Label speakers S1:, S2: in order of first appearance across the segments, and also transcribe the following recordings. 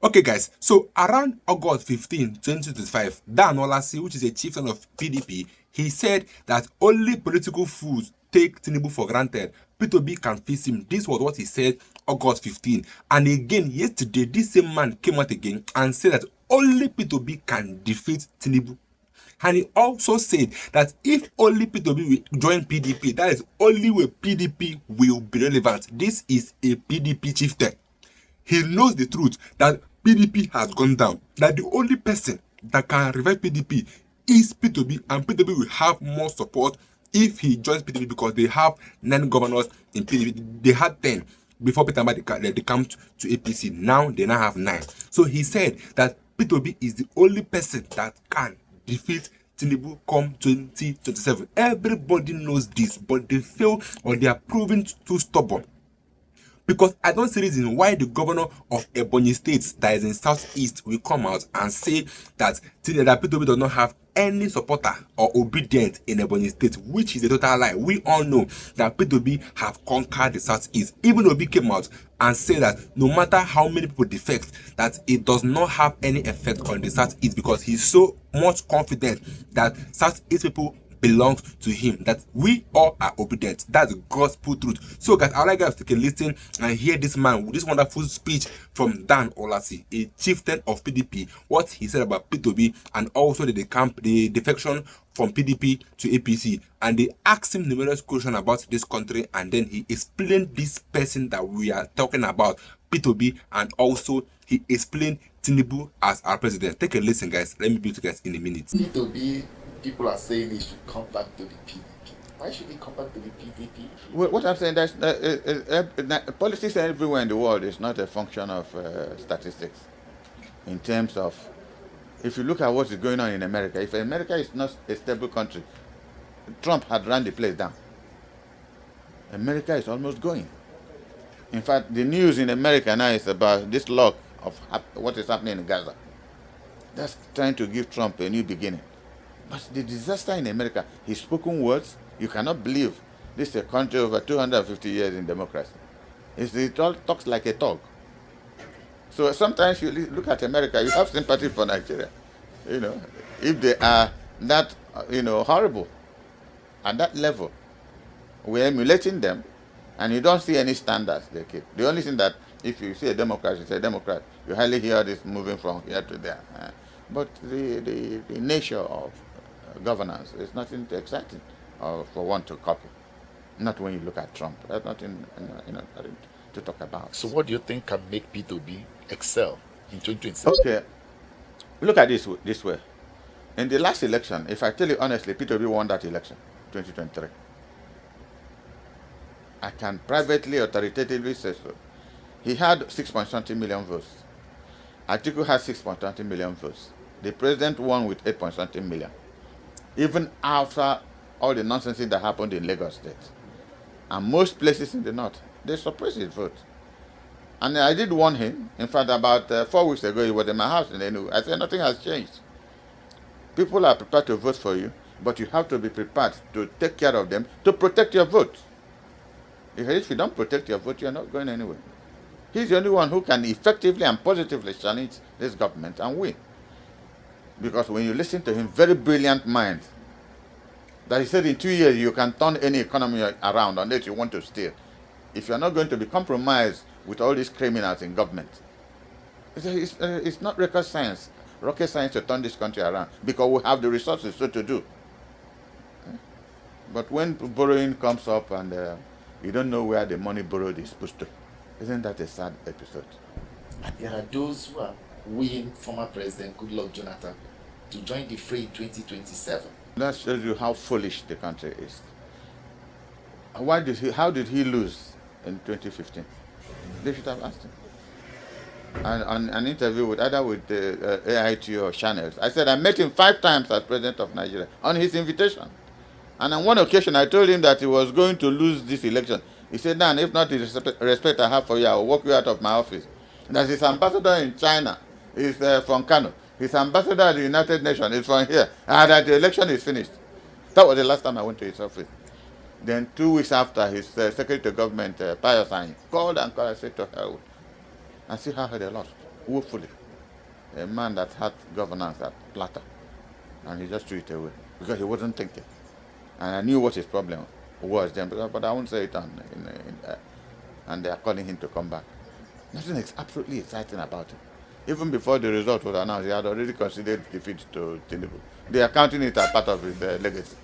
S1: Okay, guys, so around August 15, 2025, Dan Ulasi, which is a chieftain of PDP, he said that only political fools take Tinubu for granted. P2B can face him. This was what he said August 15. And again, yesterday, this same man came out again and said that only P2B can defeat Tinubu. And he also said that if only P2B will join PDP, that is only way PDP will be relevant. This is a PDP chieftain. He knows the truth that PDP has gone down, that the only person that can revive PDP is P2B, and P2B will have more support if he joins PDP because they have 9 governors in PDP. They had 10 before Peter Mbadi they come to APC. Now they now have 9. So he said that P2B is the only person that can defeat Tinubu come 2027. Everybody knows this, but they fail or they are proven too stubborn. Because I don't see reason why the governor of Ebonyi State that is in southeast will come out and say that P2B does not have any supporter or obedient in Ebonyi State, which is a total lie. We all know that P2B have conquered the southeast. Even Obi came out and said that no matter how many people defect, that it does not have any effect on the southeast because he's so much confident that southeast people belongs to him, that we all are obedient. That's gospel truth. So guys, I'd like guys to take a listen and hear this man with this wonderful speech from Dan Ulasi, a chieftain of PDP, what he said about P2B and also the defection from PDP to APC. And they asked him numerous questions about this country, and then he explained this person that we are talking about, P2B, and also he explained Tinubu as our president. Take a listen, guys. Let me be with you guys in a minute.
S2: P2B, people are saying he should come back to the PDP. Why should he come back to the PDP?
S3: Well, what I'm saying that politics everywhere in the world is not a function of statistics. In terms of, if you look at what is going on in America, if America is not a stable country, Trump had run the place down. America is almost going. In fact, the news in America now is about this log of what is happening in Gaza. That's trying to give Trump a new beginning. But the disaster in America, his spoken words, you cannot believe this is a country over 250 years in democracy. It all talks like a talk. So sometimes you look at America, you have sympathy for Nigeria. You know, if they are that, horrible at that level, we're emulating them, and you don't see any standards they keep. The only thing that if you see a Democrat, you say Democrat, you hardly hear this moving from here to there. But the nature of governance is nothing exciting for one to copy. Not when you look at Trump. That's nothing to talk about.
S2: So what do you think can make P2B excel in 2027?
S3: Okay, look at this way. In the last election, if I tell you honestly, P2B won that election, 2023. I can privately, authoritatively say so. He had 6.something million votes. Atiku had 6.something million votes. The president won with 8.something million. Even after all the nonsense that happened in Lagos State. And most places in the north, they suppressed his vote. And I did warn him. In fact, about 4 weeks ago, he was in my house in Enugu. I said, nothing has changed. People are prepared to vote for you, but you have to be prepared to take care of them to protect your vote. If you don't protect your vote, you're not going anywhere. He's the only one who can effectively and positively challenge this government and win. Because when you listen to him, very brilliant mind, that he said in 2 years you can turn any economy around unless you want to steal. If you're not going to be compromised with all these criminals in government, it's not rocket science to turn this country around, because we have the resources so to do. But when borrowing comes up and you don't know where the money borrowed is supposed to, isn't that a sad episode?
S2: And there are those who are wooing former President Goodluck Jonathan to join the fray in 2027.
S3: That shows you how foolish the country is. How did he lose in 2015? They should have asked him. And on an interview with AIT or channels, I said I met him 5 times as president of Nigeria on his invitation. And on one occasion I told him that he was going to lose this election. He said, "Dan, if not the respect I have for you, I will walk you out of my office." That his ambassador in China is from Kanu. His ambassador at the United Nations is from here. And that the election is finished. That was the last time I went to his office. Then 2 weeks after, his secretary to government, Pius, called and said to hell. And see how they lost. woefully. A man that had governance at Plata, and he just threw it away because he wasn't thinking. And I knew what his problem was then, but I won't say it on. And they are calling him to come back. Nothing is absolutely exciting about it. Even before the result was announced, he had already considered defeat to Tinubu. They are counting it as part of his legacy.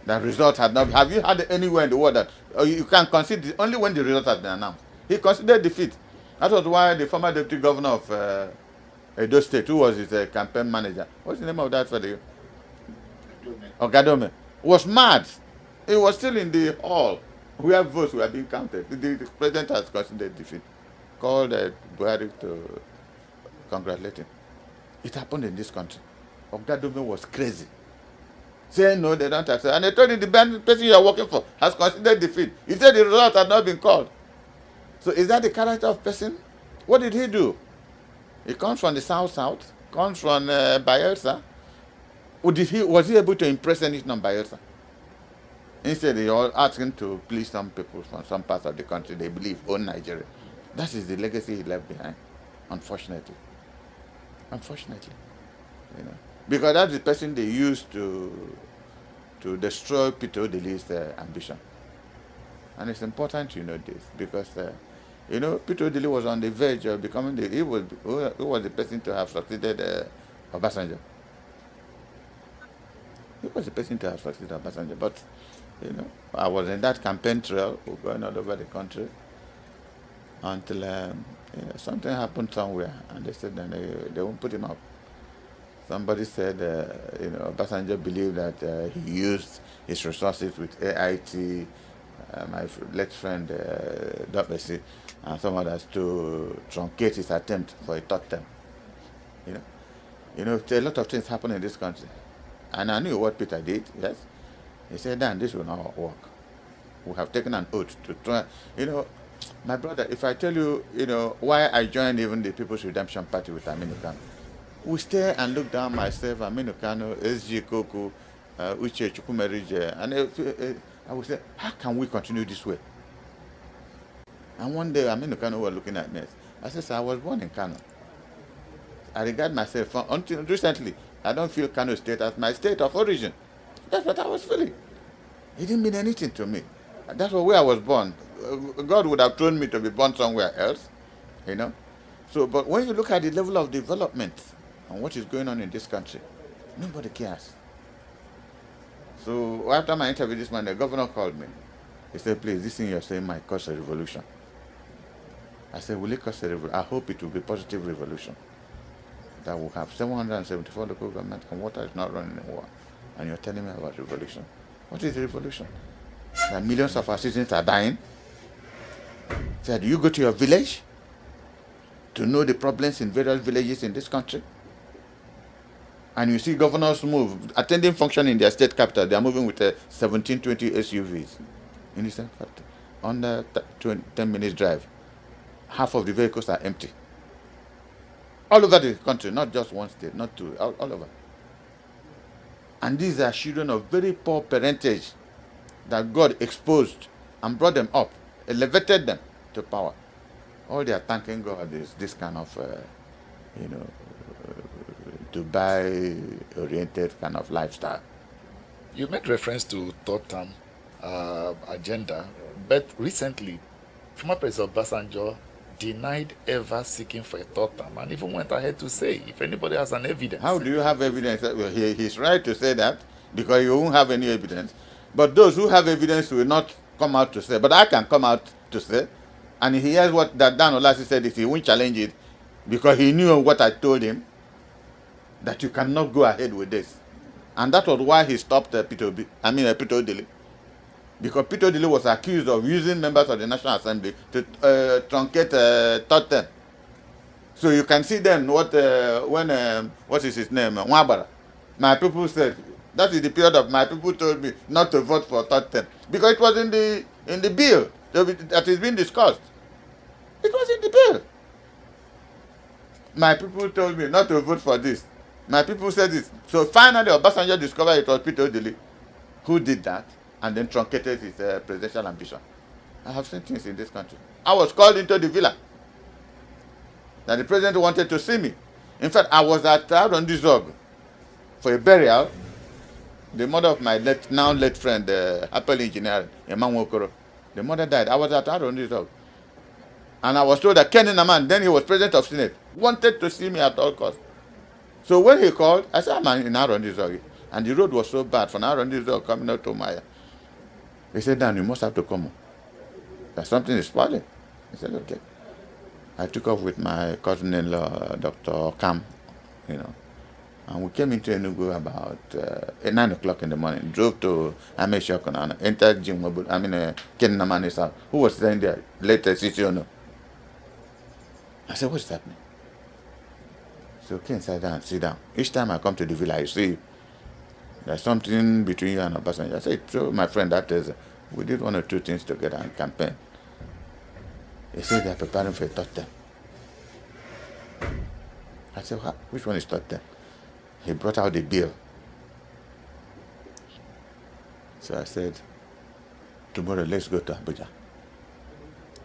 S3: That result had not. Have you had anywhere in the world that you can consider only when the result has been announced? He considered defeat. That was why the former deputy governor of Edo State, who was his campaign manager, what's the name of that fellow? Ogadome, was mad. He was still in the hall where votes were being counted. The president has considered defeat. Called Buhari to congratulate him. It happened in this country. Ogadome was crazy. Saying no, they don't accept. And they told him the person you are working for has considered defeat. He said the result had not been called. So is that the character of person? What did he do? He comes from the south, comes from Bayelsa. Was he able to impress anything on Bayelsa? Instead, they all asking to please some people from some parts of the country they believe own Nigeria. That is the legacy he left behind, unfortunately. Unfortunately, you know, because that's the person they used to destroy Peter Odili's ambition. And it's important you know this because you know, Peter Odili was on the verge of becoming he was the person to have succeeded Obasanjo. He was the person to have succeeded Obasanjo, but you know, I was in that campaign trail going all over the country until you know, something happened somewhere, and they said that they won't put him up. Somebody said, you know, Obasanjo believed that he used his resources with AIT, my late friend Dr. and some others to truncate his attempt for a third term. You know, a lot of things happen in this country, and I knew what Peter did. Yes, he said, "Dan, this will not work. We have taken an oath to try." You know, my brother, if I tell you, you know, why I joined even the People's Redemption Party with Aminu Kano, we stay and look down myself, Aminu Kano, SG Koku, Uche Chukwumerije, and I would say, how can we continue this way? And one day, Aminu Kano was looking at me. I said, "Sir, I was born in Kano. I regard myself, until recently, I don't feel Kano State as my state of origin." That's what I was feeling. It didn't mean anything to me. That's where I was born. God would have told me to be born somewhere else, you know. So, but when you look at the level of development and what is going on in this country, nobody cares. So after my interview this morning, the governor called me. He said, "Please, this thing you're saying might cause a revolution." I said, "Will it cause a revolution? I hope it will be a positive revolution. That will have 774 local governments and water is not running in water. And you're telling me about revolution. What is the revolution? That millions of our citizens are dying. So do you go to your village to know the problems in various villages in this country? And you see governors move, attending function in their state capital, they are moving with 17, 20 SUVs in the state capital. On the 10 minutes drive, half of the vehicles are empty. All over the country, not just one state, not two, all over. And these are children of very poor parentage that God exposed and brought them up, elevated them to power. All they are thanking God is this kind of, you know, Dubai-oriented kind of lifestyle.
S2: You made reference to third term agenda, but recently, former President Obasanjo denied ever seeking for a third term and even went ahead to say, if anybody has an evidence.
S3: How do you have evidence? Well, he's right to say that because you won't have any evidence. But those who have evidence will not come out to say. But I can come out to say. And he hears what that Dan Ulasi said, if he won't challenge it, because he knew what I told him, that you cannot go ahead with this. And that was why he stopped Peter Odili. Because Peter Odili was accused of using members of the National Assembly to truncate third term. So you can see then what what is his name? Nwabara. My people said, that is the period of my people told me not to vote for third term. Because it was in the bill that is being discussed. It was in the bill. My people told me not to vote for this. My people said this. So finally, Obasanjo discovered it was Peter Odili who did that and then truncated his presidential ambition. I have seen things in this country. I was called into the villa that the president wanted to see me. In fact, I was at Arondizog for a burial. The mother of my now late friend, happily engineer, Emmanuel Okoro, the mother died. I was at Arondizog. And I was told that Kenny Naman, then he was president of Senate, wanted to see me at all costs. So when he called, I said, I'm in Arondizog. And the road was so bad from Arondizog coming out to Maya. He said, Dan, you must have to come. That something is spoiling. I said, okay. I took off with my cousin-in-law, Dr. Kam, and we came into Enugu about 9 o'clock in the morning. Drove to Ameshokon and entered Jim Ken Namani's house, who was staying there, later Sisiono. I said, what's happening? So Ken sat down, sit down. Each time I come to the villa, I see there's something between you and Obasanjo. I said, so my friend, that is, we did 1 or 2 things together in campaign. He said they're preparing for a third term. I said, which one is third term? He brought out the bill. So I said, tomorrow let's go to Abuja.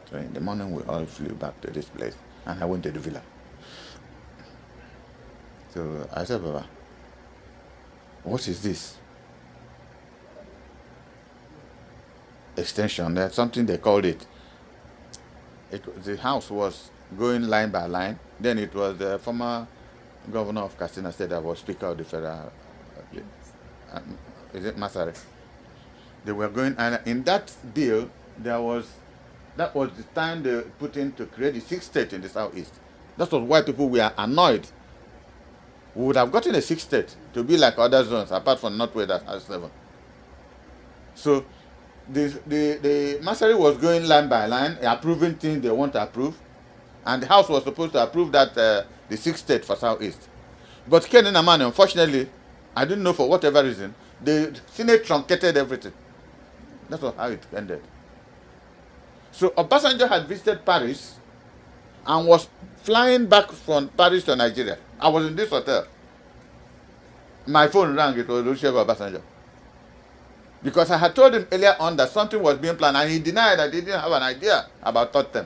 S3: So in the morning we all flew back to this place and I went to the villa. So I said, Baba, what is this? Extension, there's something they called it. The house was going line by line. Then it was the former governor of Katsina State that was Speaker of the Federal. Is it Masare? They were going, and in that bill, that was the time they put in to create the 6th state in the southeast. That was why people were annoyed. We would have gotten a 6th state to be like other zones, apart from Northwest that has 7. So the Masari was going line by line, approving things they want to approve, and the House was supposed to approve that the 6th state for Southeast. But Kenny Naman, unfortunately, I didn't know for whatever reason, the Senate truncated everything. That's how it ended. So Obasanjo had visited Paris and was flying back from Paris to Nigeria. I was in this hotel. My phone rang, it was Olusegun Obasanjo. Because I had told him earlier on that something was being planned, and he denied that he didn't have an idea about third term.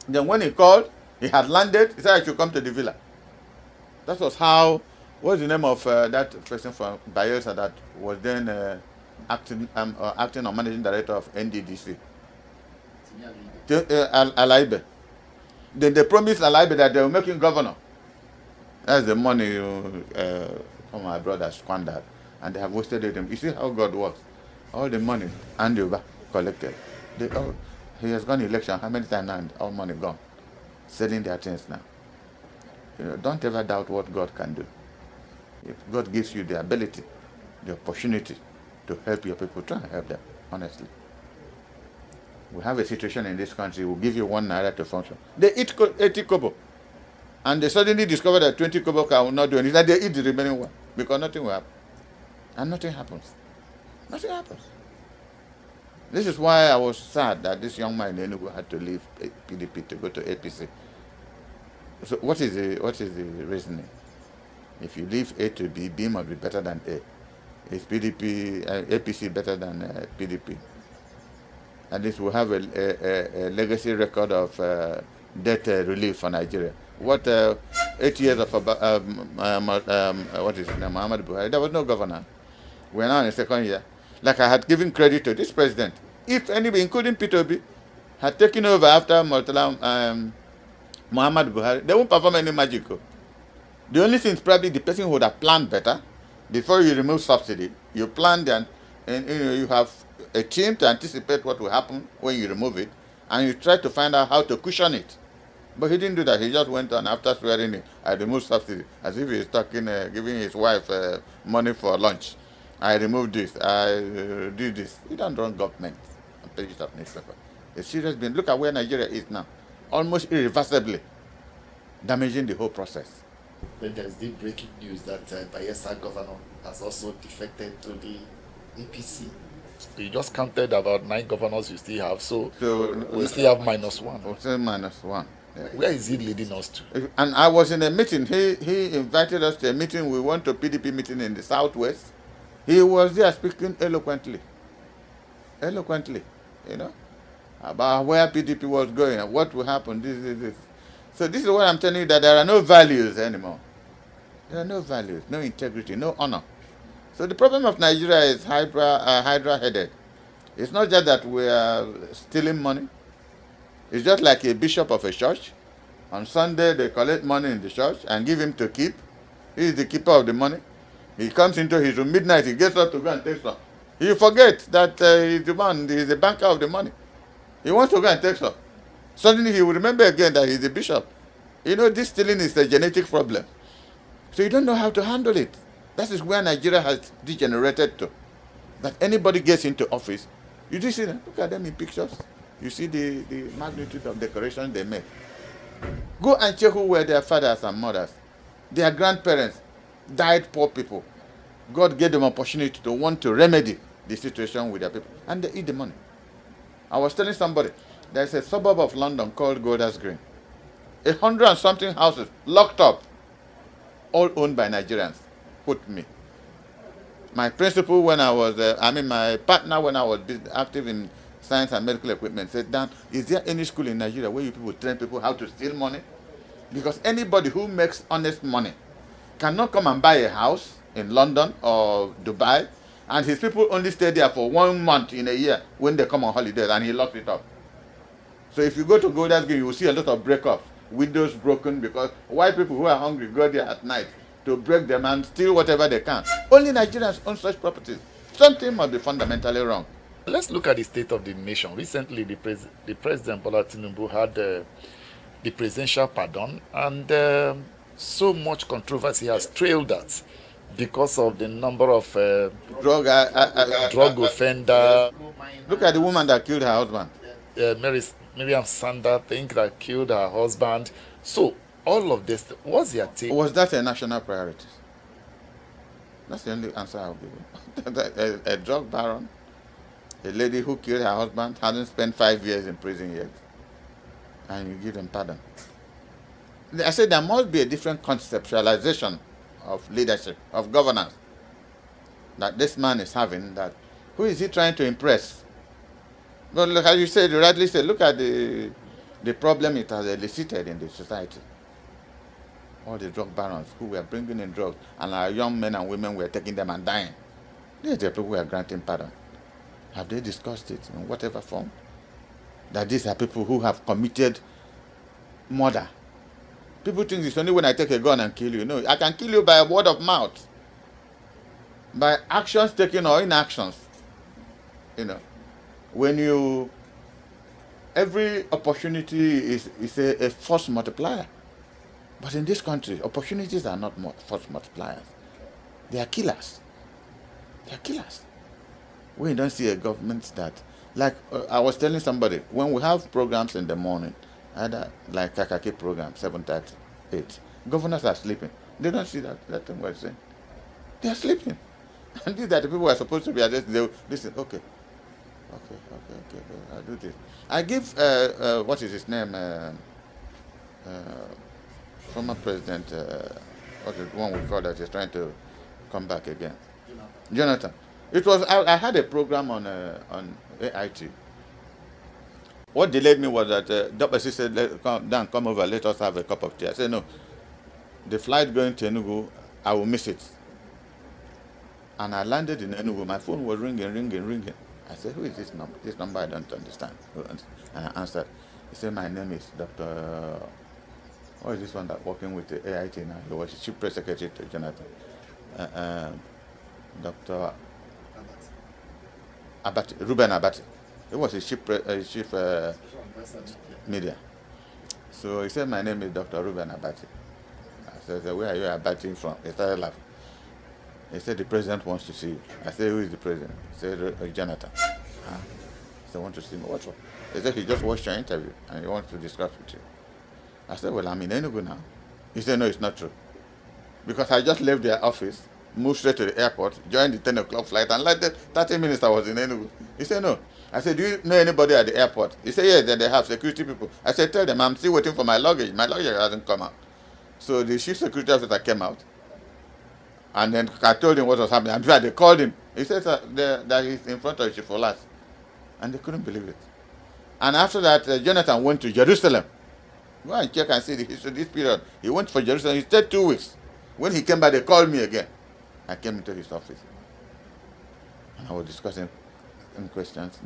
S3: Then when he called, he had landed, he said I should come to the villa. That was how, what's the name of that person from Bayelsa that was then acting or managing director of NDDC? Alaibe. Then they promised Alaibe that they will make him governor. That's the money from my brother squandered. And they have wasted it. You see how God works. All the money and over collected. He has gone election. How many times now? All money gone. Selling their things now. Don't ever doubt what God can do. If God gives you the ability, the opportunity to help your people, try and help them, honestly. We have a situation in this country, we'll give you 1 naira to function. They eat 80 kobo. And they suddenly discover that 20 kobo will not do anything. They eat the remaining one because nothing will happen. And nothing happens. Nothing happens. This is why I was sad that this young man in Enugu had to leave PDP to go to APC. So what is the reasoning? If you leave A to B, B must be better than A. Is APC better than PDP? At least we have a legacy record of debt relief for Nigeria. What 8 years of what is his name, Muhammad Buhari? There was no governor. We're now in the 2nd year. Like I had given credit to this president. If anybody, including P2B, had taken over after Muhammad Buhari, they won't perform any magic. The only thing is probably the person would have planned better. Before you remove subsidy, you plan and you have a team to anticipate what will happen when you remove it, and you try to find out how to cushion it. But he didn't do that. He just went on after swearing in, I removed subsidy, as if he's talking, giving his wife money for lunch. I removed this, I did this. You don't run government on pages of newspaper. It's serious being. Look at where Nigeria is now. Almost irreversibly damaging the whole process.
S2: Then there's the breaking news that Bayelsa governor has also defected to the APC. You just counted about 9 governors you still have, so we still have -1.
S3: We'll say -1. Yeah.
S2: Where is it leading us to?
S3: And I was in a meeting. He invited us to a meeting. We went to PDP meeting in the southwest. He was there speaking eloquently, about where PDP was going and what will happen. This. So this is what I'm telling you, that there are no values anymore. There are no values, no integrity, no honor. So the problem of Nigeria is hydra-headed. It's not just that we are stealing money. It's just like a bishop of a church. On Sunday, they collect money in the church and give him to keep. He is the keeper of the money. He comes into his room midnight, he gets up to go and take some. He forgets that he's the man, he's the banker of the money. He wants to go and take some. Suddenly he will remember again that he's the bishop. You know, this stealing is a genetic problem. So you don't know how to handle it. That is where Nigeria has degenerated to. That anybody gets into office, you do see them, look at them in pictures. You see the magnitude of decoration they make. Go and check who were their fathers and mothers. Their grandparents died poor people. God gave them opportunity to want to remedy the situation with their people. And they eat the money. I was telling somebody, there's a suburb of London called Golders Green. 100 and something houses locked up, all owned by Nigerians. Put me. My principal when I was, my partner when I was active in science and medical equipment said, Dan, is there any school in Nigeria where you people train people how to steal money? Because anybody who makes honest money cannot come and buy a house in London or Dubai, and his people only stay there for 1 month in a year when they come on holidays, and he locks it up. So if you go to Golders Green, you will see a lot of breakups, windows broken, because white people who are hungry go there at night to break them and steal whatever they can. Only Nigerians own such properties. Something must be fundamentally wrong.
S2: Let's look at the state of the nation. Recently, the President Bola Tinubu had the presidential pardon, and so much controversy has trailed that because of the number of drug offender.
S3: Look at the woman that killed her husband.
S2: Miriam Sanda, think that killed her husband. So all of this, what's your take?
S3: Was that a national priority? That's the only answer I'll give you. A drug baron, a lady who killed her husband, hasn't spent 5 years in prison yet, and you give them pardon. I said there must be a different conceptualization of leadership, of governance, that this man is having. That who is he trying to impress? But look, as you said, you rightly said, look at the problem it has elicited in the society. All the drug barons who were bringing in drugs, and our young men and women were taking them and dying. These are the people who are granting pardon. Have they discussed it in whatever form? That these are people who have committed murder. People think it's only when I take a gun and kill you. No, I can kill you by word of mouth, by actions taken or inactions. You know, when you, every opportunity is a force multiplier. But in this country, opportunities are not force multipliers. They are killers. They are killers. We don't see a government that, like I was telling somebody, when we have programs in the morning, either like Kakaki program, 7:30, 8, governors are sleeping. They don't see that thing we're saying. They are sleeping. And these are the people who are supposed to be addressed. They will listen, okay, I'll do this. I give, what is his name? Former president, what is the one we call that is trying to come back again? Jonathan. It was, I had a program on AIT. What delayed me was that Dr. said, come over, let us have a cup of tea. I said, no, the flight going to Enugu, I will miss it. And I landed in Enugu, my phone was ringing. I said, who is this number? This number I don't understand. And I answered. He said, my name is Dr. What is this one that working with the AIT now? He was chief press secretary to Jonathan. Dr. Abati, Ruben Abati. He was his chief media. So he said, my name is Dr. Ruben Abati. I said, where are you Abati from? He started laughing. He said, the president wants to see you. I said, who is the president? He said, Jonathan. He said, want to see me? What's wrong? He said, he just watched your interview and he wants to discuss with you. I said, well, I'm in Enugu now. He said, no, it's not true. Because I just left their office, moved straight to the airport, joined the 10 o'clock flight, and like that, 30 minutes I was in Enugu. He said, no. I said, do you know anybody at the airport? He said, yes, they have security people. I said, tell them I'm still waiting for my luggage. My luggage hasn't come out. So the chief security officer came out. And then I told him what was happening. And they called him. He said that he's in front of Chief Ulasi. And they couldn't believe it. And after that, Jonathan went to Jerusalem. Go and check and see the history of this period. He went for Jerusalem. He stayed 2 weeks. When he came back, they called me again. I came into his office. And I was discussing questions.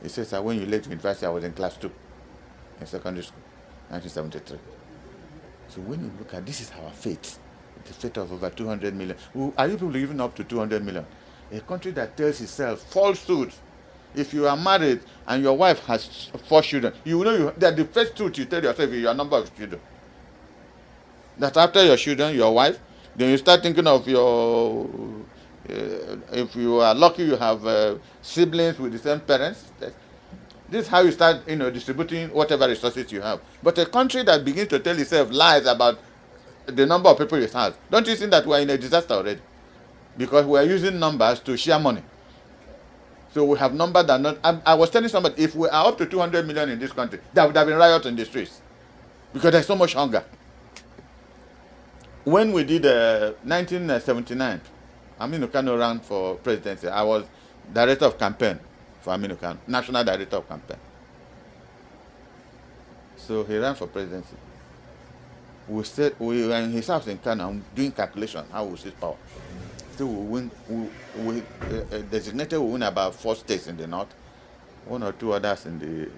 S3: He says, "Sir, when you left university, I was in class 2 in secondary school, 1973. So when you look at this is our fate, the fate of over 200 million. Are you people even up to 200 million? A country that tells itself falsehood. If you are married and your wife has 4 children, you know that the first truth you tell yourself is your number of children. That after your children, your wife, then you start thinking of your, if you are lucky, you have siblings with the same parents. This is how you start, distributing whatever resources you have. But a country that begins to tell itself lies about the number of people it has, don't you think that we are in a disaster already? Because we are using numbers to share money. So we have numbers that not. I was telling somebody, if we are up to 200 million in this country, there would have been riots in the streets because there's so much hunger. When we did 1979, Aminu Kanu ran for presidency. I was director of campaign for Aminu Kanu, national director of campaign. So he ran for presidency. We said we were in his house in Kanu and doing calculation how we seize power. So we designated we win about 4 states in the north, 1 or 2 others in the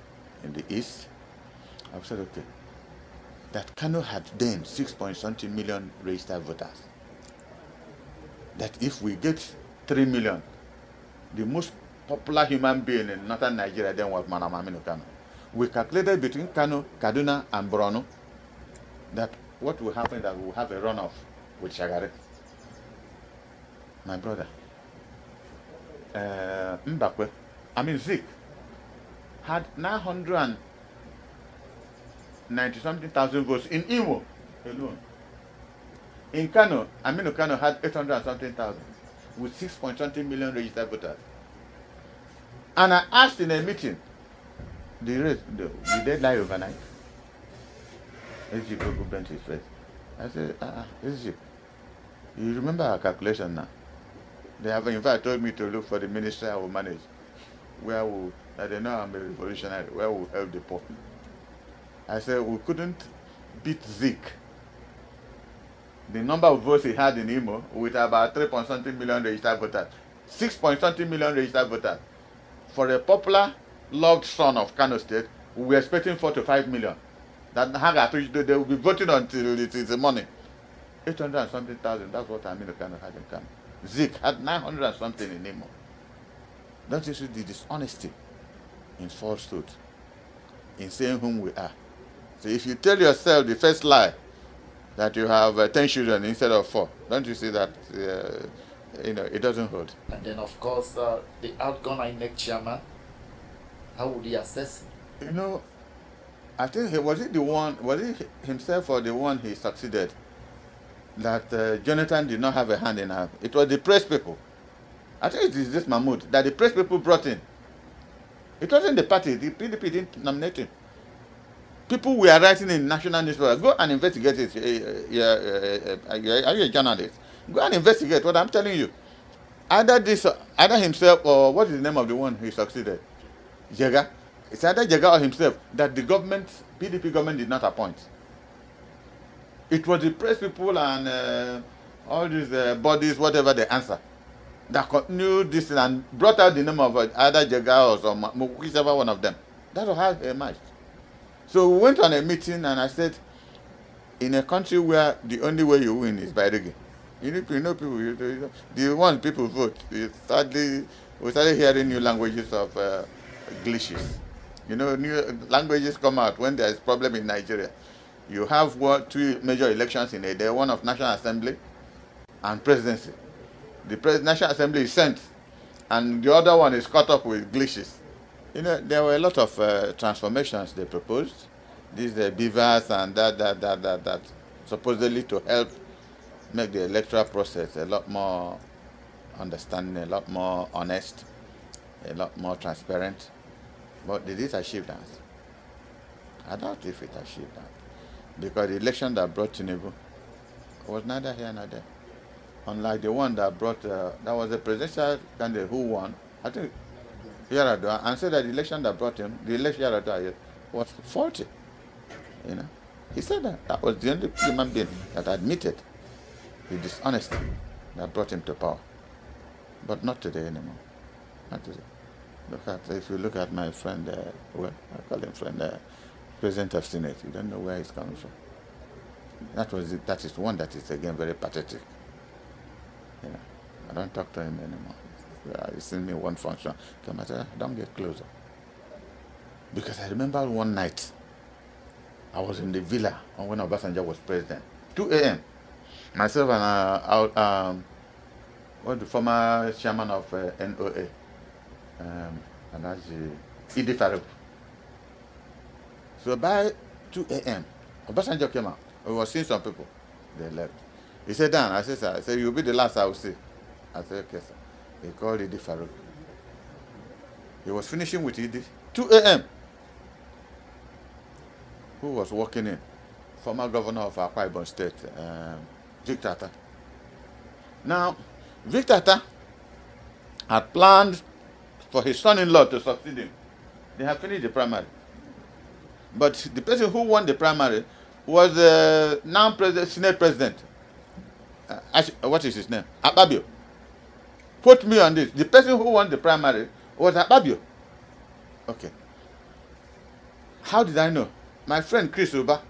S3: east. I said, okay, that Kanu had then 6.something million registered voters. That if we get 3 million, the most popular human being in northern Nigeria then was Madam Aminu Kanu. We calculated between Kanu, Kaduna, and Borno that what will happen is that we will have a runoff with Shagari. My brother, Mbakwe, Zik, had 990-something thousand votes in Imo alone. In Kano, Aminu Kano had 800-something thousand with 6.something million registered voters. And I asked in a meeting, did they lie overnight? SG Gogo bent his face. I said, SG, you remember our calculation now? They have in fact told me to look for the ministry I will manage, that they know I'm a revolutionary, where we'll help the poor. I said we couldn't beat Zeke. The number of votes he had in Imo with about 3.something million registered voters, 6.something million registered voters. For a popular, loved son of Kano State, we were expecting 4 to 5 million. That they will be voting until it is the money. 800-something thousand, that's what Aminu Kano had in Kano. Zeke had 900-something in Imo. Don't you see the dishonesty in falsehood, in saying whom we are? So if you tell yourself the first lie that you have 10 children instead of 4, don't you see that it doesn't hold?
S2: And then, of course, the outgone INEC chairman, how would he assess it?
S3: I think was it himself or the one he succeeded that Jonathan did not have a hand in her? It was the press people. I think it is this Mahmoud that the press people brought in. It wasn't the party. The PDP didn't nominate him. People were writing in national newspapers. Go and investigate it. Are you a journalist? Go and investigate what I'm telling you. Either himself or what is the name of the one he succeeded? Jega. It's either Jega or himself that the government, PDP government, did not appoint. It was the press people and all these bodies, whatever they answer, that continued this and brought out the name of either Jega or whichever one of them. That's how it emerged. So we went on a meeting and I said, in a country where the only way you win is by rigging, people, the ones people vote, we started hearing new languages of glitches. New languages come out when there is problem in Nigeria. You have 2 major elections in a day, one of National Assembly and presidency. The National Assembly is sent, and the other one is caught up with glitches. There were a lot of transformations they proposed. These beavers and that supposedly to help make the electoral process a lot more understanding, a lot more honest, a lot more transparent. But did it achieve that? I doubt if it achieved that. Because the election that brought Tinubu was neither here nor there. Unlike the one that brought, that was a presidential candidate who won, I think, Yaradua, and said that the election that brought him, the election Yaradua was faulty. You know, he said that. That was the only human being that admitted the dishonesty that brought him to power. But not today anymore. Not today. If you look at my friend, well, I call him friend, President of Senate, you don't know where he's coming from. That is one that is again very pathetic. You know, I don't talk to him anymore. He sent me one function. I said, don't get closer. Because I remember one night, I was in the villa when Obasanjo was president. 2 a.m. Myself and the former chairman of NOA, and that's Idi Farouk. So by 2 a.m., Obasanjo came out. We were seeing some people. They left. He said, Dan, I said, sir. I said, you'll be the last I will see. I said, okay, sir. He called Idi Farouk. He was finishing with Idi. 2 a.m. Who was walking in? Former governor of Akwa Ibom State, Victor Atta. Now, Victor Atta had planned for his son-in-law to succeed him. They had finished the primary. But the person who won the primary was the now Senate president. What is his name? Akpabio. Quote me on this. The person who won the primary was Akpabio. Okay. How did I know? My friend Chris Uba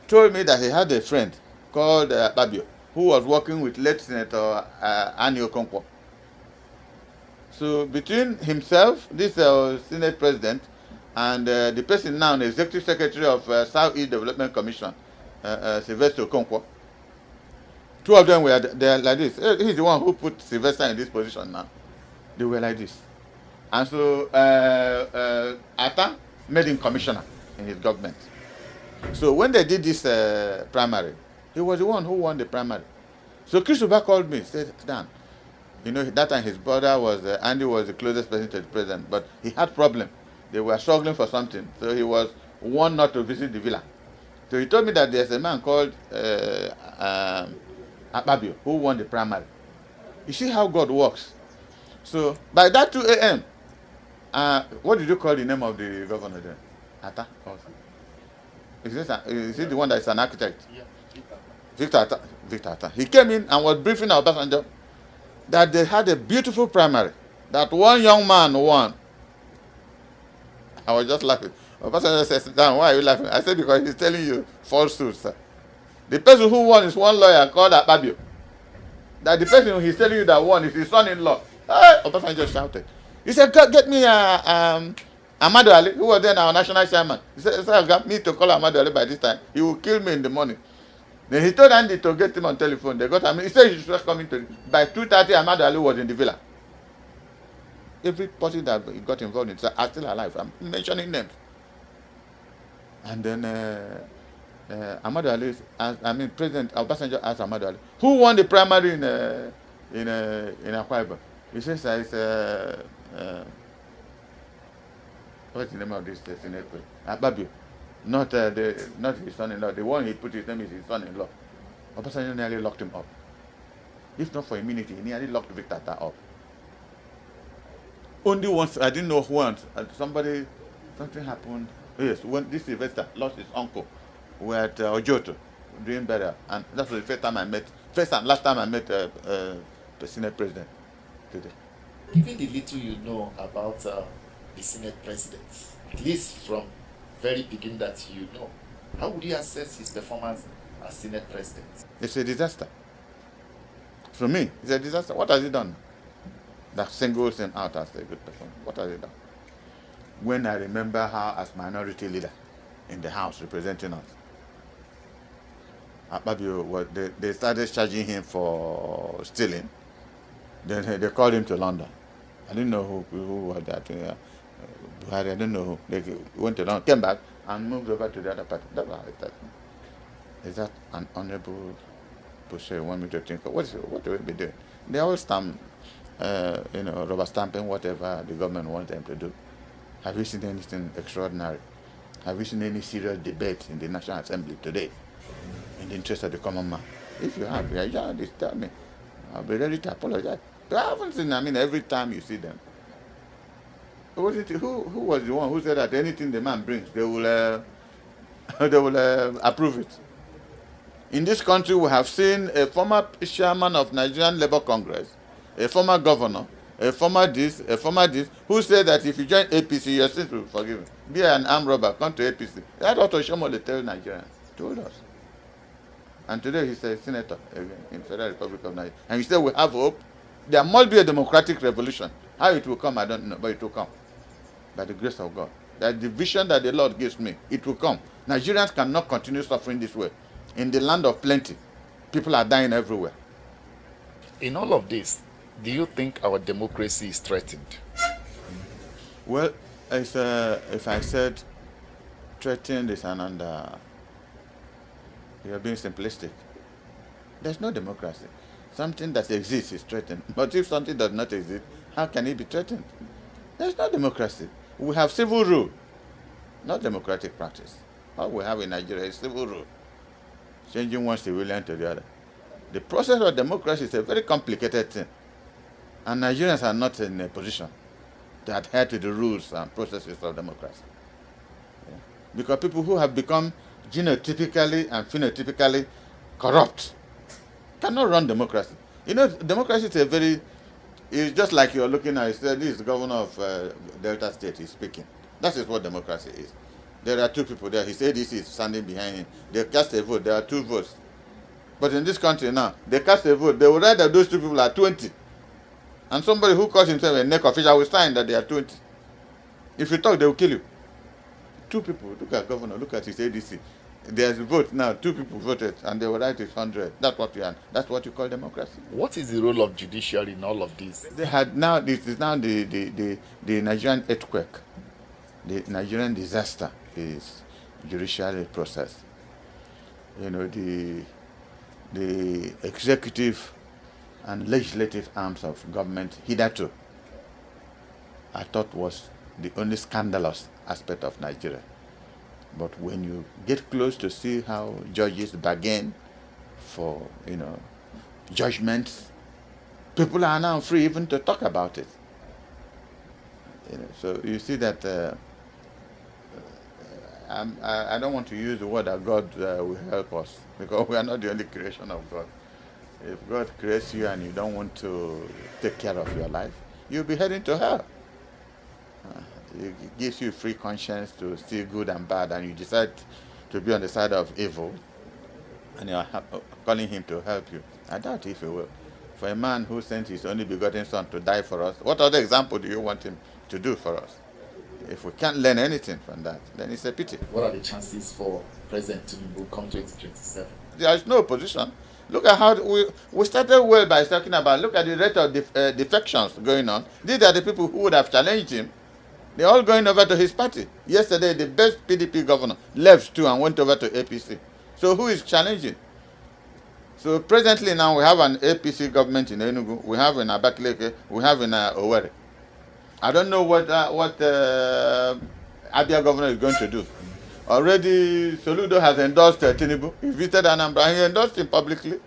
S3: told me that he had a friend called Akpabio who was working with late Senator Ani Okonkwo. So between himself, this Senate president, and the person now, the executive secretary of Southeast Development Commission, Sylvester Okonkwo, two of them were there like this. He's the one who put Sylvester in this position now. They were like this. And so Atta made him commissioner in his government. So when they did this primary, he was the one who won the primary. So Chris Uba called me, said, Dan, you know, that time his brother was, Andy was the closest person to the president, but he had problem. They were struggling for something. So he was warned not to visit the villa. So he told me that there's a man called Akpabio who won the primary. You see how God works. So by that 2 a.m., what did you call the name of the governor then? Atta? Is he the one that is an architect?
S2: Yeah.
S3: Victor Atta. Victor Atta. He came in and was briefing our Obasanjo that they had a beautiful primary, that one young man won. I was just laughing. Obasanjo said, Dan, why are you laughing? I said, because he's telling you falsehoods, sir. The person who won is one lawyer called Akpabio. That the person he's telling you that won is his son-in-law. Hey! Obasanjo shouted. He said, get me Amadu Ali, who was then our national chairman. He said, sir, got me to call Amadu Ali by this time. He will kill me in the morning. Then he told Andy to get him on telephone. They got him. He said he should just come into. By 2:30, Amadu Ali was in the villa. Every person that got involved in it are still alive. I'm mentioning names. And then Amadu Ali, President Obasanjo asked Amadu Ali, who won the primary in Akwa Ibom? He says it's what's the name of this Senate? Akpabio. Not his son-in-law. The one he put his name is his son-in-law. Obasanjo nearly locked him up. If not for immunity, he nearly locked Victor Atta up. Only once, I didn't know once, something happened. Yes, when this Sylvester lost his uncle, we were at Ojoto doing burial, and that was the first and last time I met the Senate president today.
S2: Given the little you know about the Senate president, at least from very beginning that you know, how would you assess his performance as Senate president?
S3: It's a disaster. For me, it's a disaster. What has he done that singles him out as a good performance? What has he done? When I remember how, as minority leader in the House representing us, Akpabio, they started charging him for stealing. Then they called him to London. I didn't know who was that. I didn't know who. They went to London, came back, and moved over to the other party. That's how it started. Is that an honorable position you want me to think of? What do we be doing? They always stamp, rubber stamping whatever the government wants them to do. Have you seen anything extraordinary? Have you seen any serious debate in the National Assembly today in the interest of the common man? If you have, just tell me. I'll be ready to apologize. But I haven't seen, every time you see them. Who was the one who said that anything the man brings, they will they will approve it. In this country, we have seen a former chairman of Nigerian Labour Congress, a former governor, a former this, who said that if you join APC, your sins will be forgiven. Be an armed robber, come to APC. That's what Oshomole tell Nigerians, told us. And today he's a senator again in Federal Republic of Nigeria. And he said we have hope. There must be a democratic revolution. How it will come, I don't know, but it will come. By the grace of God. That the vision that the Lord gives me, it will come. Nigerians cannot continue suffering this way. In the land of plenty, people are dying everywhere.
S2: In all of this, do you think our democracy is threatened?
S3: Well, if I said threatened is you're being simplistic. There's no democracy. Something that exists is threatened. But if something does not exist, how can it be threatened? There's no democracy. We have civil rule, not democratic practice. All we have in Nigeria is civil rule, changing one civilian to the other. The process of democracy is a very complicated thing, and Nigerians are not in a position to adhere to the rules and processes of democracy. Yeah. Because people who have become genotypically and phenotypically corrupt cannot run democracy. You know, democracy is it's just like you're looking at, this is the governor of Delta State, he's speaking. That is what democracy is. There are two people there. His ADC is standing behind him. They cast a vote. There are 2 votes. But in this country now, they cast a vote. They will write that those 2 people are 20. And somebody who calls himself a neck official will sign that they are 20. If you talk, they will kill you. 2 people. Look at governor. Look at his ADC. There's a vote now. 2 people voted, and they will write it 100. That's what you are. That's what you call democracy.
S2: What is the role of judiciary in all of this?
S3: They had now. This is now the Nigerian earthquake, the Nigerian disaster is judiciary process. You know, the executive and legislative arms of government hitherto, I thought was the only scandalous aspect of Nigeria. But when you get close to see how judges bargain for, judgments, people are now free even to talk about it. So you see that I don't want to use the word that God will help us, because we are not the only creation of God. If God creates you and you don't want to take care of your life, you'll be heading to hell. It gives you free conscience to see good and bad, and you decide to be on the side of evil, and you're calling him to help you. I doubt if he will. For a man who sent his only begotten son to die for us, what other example do you want him to do for us? If we can't learn anything from that, then it's a pity.
S2: What are the chances for President Tinubu come 2027?
S3: There is no opposition. Look at how we started well by talking about, look at the rate of defections going on. These are the people who would have challenged him. They're all going over to his party. Yesterday, the best PDP governor left too and went over to APC. So who is challenging? So presently now we have an APC government in Enugu, we have in Abakaliki, we have in Owerri. I don't know what Abia governor is going to do. Already Soludo has endorsed Tinubu. He visited Anambra, he endorsed him publicly.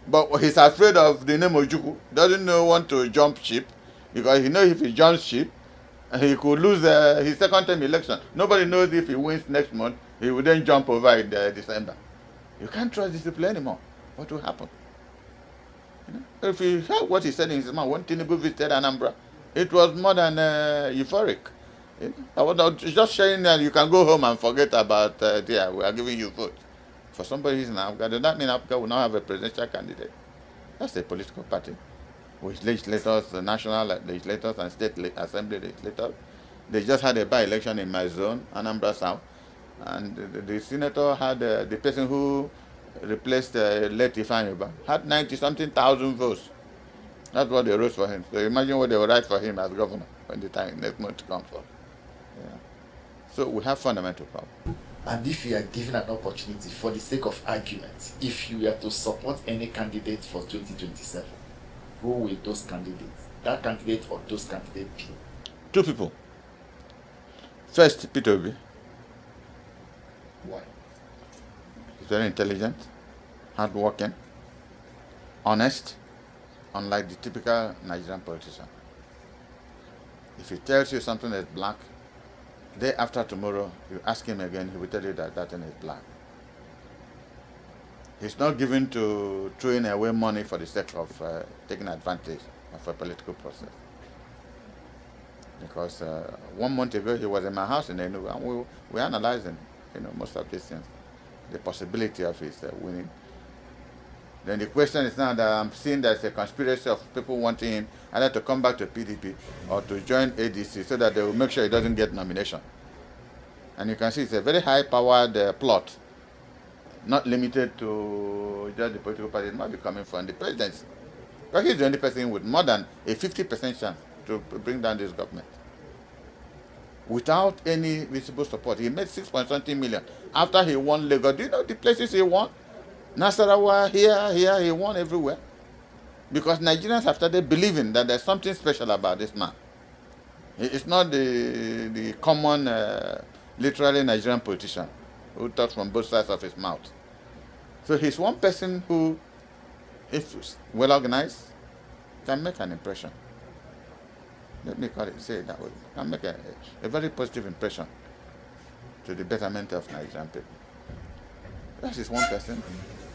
S3: But he's afraid of the name of Juku. Doesn't want to jump ship, because he knows if he jumps ship, he could lose his second term election. Nobody knows if he wins next month, he will then jump over in December. You can't trust these people anymore. What will happen? If you heard what he said in his mouth when Tinubu visited Anambra, it was more than euphoric. I was just sharing that you can go home and forget about we are giving you vote. For somebody who's in Africa, does that mean Africa will now have a presidential candidate? That's a political party with legislators, national legislators and state assembly legislators. They just had a by-election in my zone, Anambra South, and the senator had the person who replaced late Ifeanyi had 90-something thousand votes. That's what they wrote for him. So imagine what they will write for him as governor when the time next month comes for. Yeah. So we have fundamental problems.
S2: And if you are given an opportunity, for the sake of argument, if you were to support any candidate for 2027, who will those candidates, that candidate or those candidates be?
S3: 2 people. First, Peter Obi.
S2: Why?
S3: He's very intelligent, hardworking, honest, unlike the typical Nigerian politician. If he tells you something is black, Day after tomorrow, you ask him again, he will tell you that that thing is black. He's not given to throwing away money for the sake of taking advantage of a political process. Because 1 month ago, he was in my house in Enugu, and we were analyzing, most of these things, the possibility of his winning. Then the question is now that I'm seeing there's a conspiracy of people wanting him either to come back to PDP or to join ADC so that they will make sure he doesn't get nomination. And you can see it's a very high-powered plot, not limited to just the political party. It might be coming from the presidency. Because he's the only person with more than a 50% chance to bring down this government. Without any visible support, he made 6.something million after he won Lagos. Do you know the places he won? Nasarawa, here, he won everywhere. Because Nigerians have started believing that there's something special about this man. It's not the common, literally Nigerian politician who talks from both sides of his mouth. So he's one person who, if well organized, can make an impression. Let me say it that way. Can make a very positive impression to the betterment of Nigerian people. That is one person.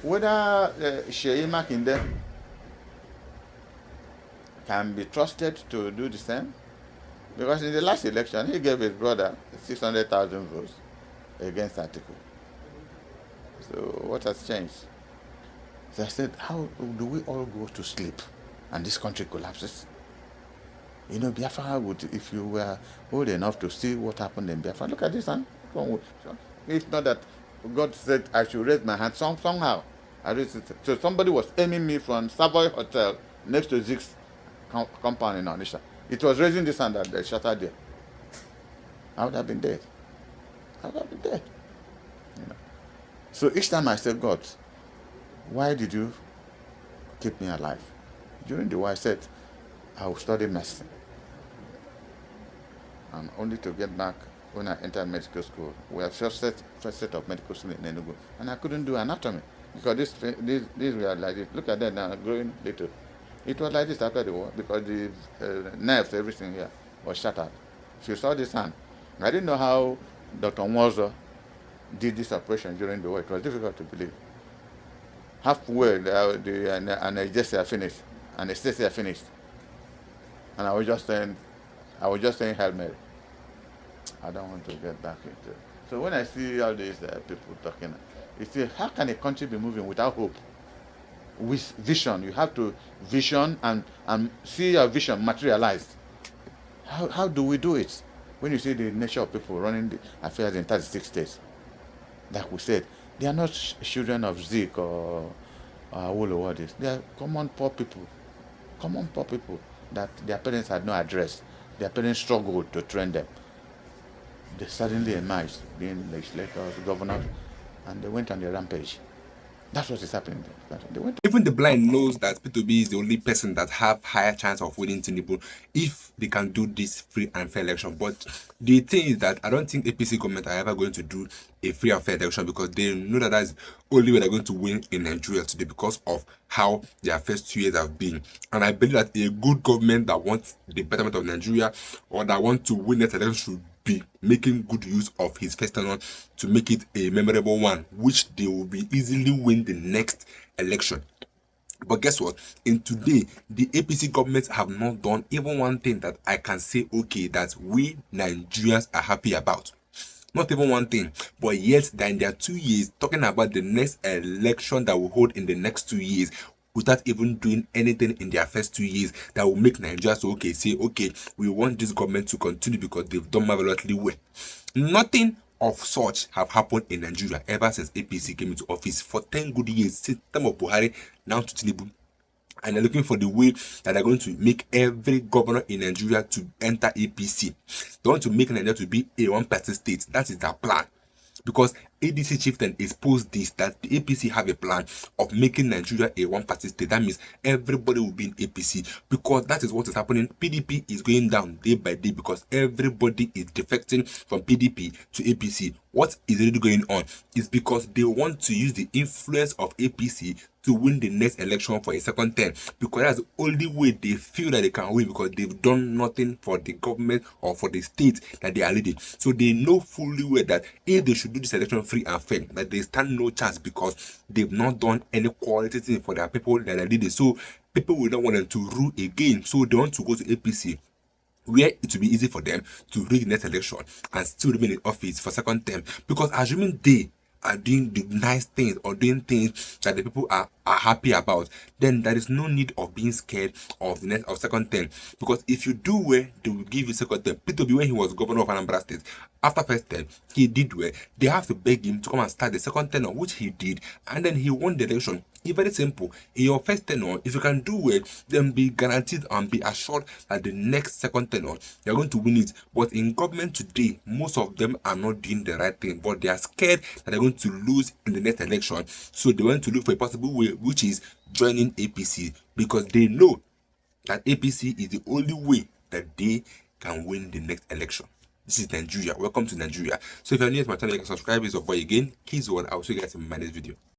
S3: Whether Sheyi Makinde can be trusted to do the same, because in the last election he gave his brother 600,000 votes against Atiku. So what has changed? So I said, how do we all go to sleep and this country collapses? Biafra would, if you were old enough to see what happened in Biafra, look at this hand. It's not that God said I should raise my hand somehow. I raised it. So somebody was aiming me from Savoy Hotel next to Zeke's compound in Onisha. It was raising this hand that they shattered there. I would have been dead. So each time I said, God, why did you keep me alive? During the war, I said, I will study medicine. And only to get back when I entered medical school. We have first set of medical school in Enugu. And I couldn't do anatomy. Because these were like this. Look at that now, growing little. It was like this after the war because the nerves, everything here was shattered. If you saw this hand, I didn't know how Dr. Nwozo did this operation during the war. It was difficult to believe. Halfway, the anesthesia finished. And I was just saying, Hail Mary. I don't want to get back into it. So when I see all these people talking, you see, how can a country be moving without hope? With vision, you have to vision and see your vision materialized. How do we do it? When you see the nature of people running the affairs in 36 states, like we said, they are not children of Zeke or Awolowo. They are common poor people that their parents had no address. Their parents struggled to train them. They suddenly emerged, being legislators, governors, and they went on the rampage. That's what is happening.
S1: Even the blind knows that P2B is the only person that have higher chance of winning Tinubu if they can do this free and fair election. But the thing is that I don't think APC government are ever going to do a free and fair election because they know that that's only way they're going to win in Nigeria today because of how their first 2 years have been. And I believe that a good government that wants the betterment of Nigeria or that wants to win that election should be making good use of his first tenure to make it a memorable one, which they will be easily win the next election. But guess what? In today, the APC government have not done even one thing that I can say, okay, that we Nigerians are happy about. Not even one thing. But yet, they're in their 2 years talking about the next election that will hold in the next 2 years without even doing anything in their first 2 years that will make Nigeria say, okay, we want this government to continue because they've done marvelously well. Nothing of such have happened in Nigeria ever since APC came into office for 10 good years, since the time of Buhari, now to Tinubu. And they're looking for the way that they're going to make every governor in Nigeria to enter APC. They want to make Nigeria to be a one-party state. That is their plan. Because ADC chieftain exposed this, that the APC have a plan of making Nigeria a one-party state. That means everybody will be in APC because that is what is happening. PDP is going down day by day because everybody is defecting from PDP to APC. what is really going on is because they want to use the influence of APC to win the next election for a second term, because that's the only way they feel that they can win, because they've done nothing for the government or for the state that they are leading. So they know fully well that if they should do this election free and fair, that they stand no chance, because they've not done any quality thing for their people that are leading. So people will not want them to rule again, so they want to go to APC, where it will be easy for them to rig the next election and still remain in office for second term, because assuming they are doing the nice things or doing things that the people are happy about, then there is no need of being scared of the next of second term. Because if you do well, they will give you second term. P2B, when he was governor of Anambra State, after first term, he did well. They have to beg him to come and start the second term, which he did, and then he won the election. It's very simple. In your first tenure, if you can do well, then be guaranteed and be assured that the next second tenure you're going to win it. But in government today, most of them are not doing the right thing, but they are scared that they're going to lose in the next election. So they want to look for a possible way, which is joining APC, because they know that APC is the only way that they can win the next election. This is Nigeria. Welcome to Nigeria. So if you're new to my channel, you can subscribe. It's your boy again, Kids World. I'll see you guys in my next video.